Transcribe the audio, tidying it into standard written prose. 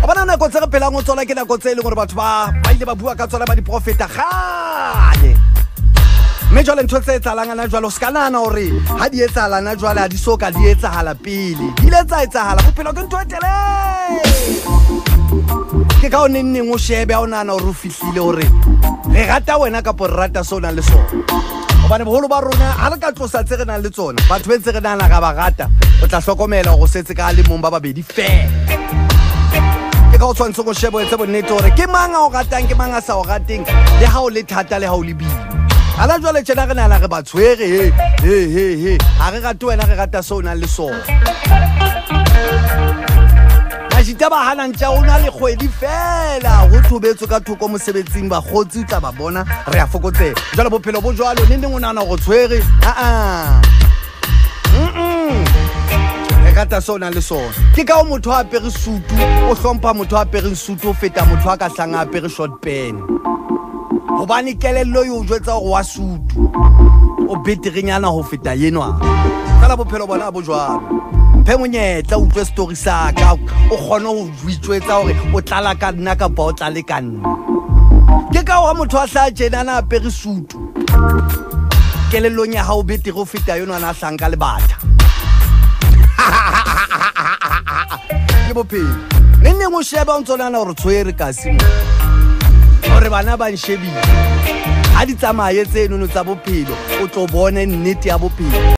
bona nako tse re phelang o tsona ke nako tse e leng gore batho ba ile ba bua ka tsona ba diprofeta gane mme jwale ntho tse etsahalang ana jwale o ska nahana gore ha di etsahalana jwale ha di soka di etsahala pele di ile tsa etsahala bophelo ke ntho e telele ke ka o neng o shebe ha o nahana gore o fihlile gore re rata wena kapo re rata se o nang le sona gobane boholo ba rona ha re ka tlosa tse re nang le tsona batho be ntse re nahana ka ba rata o tla hlokomela gore o setse ka le mong ba babedi fela ke ka o tshwanetse go shebe o etse bonnete gore ke mang a o ratang ke mang a sa o rateng le ha o le thata le ha o le boima ala jwale tjena re nahana re ba tshwere ha re rate wena re rata se o nang le sona Majita ba hana ntja o na le kgwedi fela go thobetse ka thoko mosebetsing ba gotsi tla ba bona re a fokotsela jalo bophelo bo jwalo neng o nana go tshwere e kata sona le sona ke ka o motho a pere sutu o hlompha motho a pere sutu o feta motho a ka hlanga a pere short pen gobane kelello yo jwetsa go wa sutu o beterenyana ho feta yenwa kala bophelo bona bo jwalo phe monyetla utlwe story sa ka o kgone ho buitsetsa hore o tlala ka nna ka ba o tlale ka nna ke ka wa motho a hla tjena na pere sutu kelellong ya ha o betere o feta yona na hlanka le batha ke bophelo nne mo sheba o ntsona na re tshwere ka simo hore bana ba nshebile ha di tsamaye tseno tsa bophelo o tlo bone nnete ya bophelo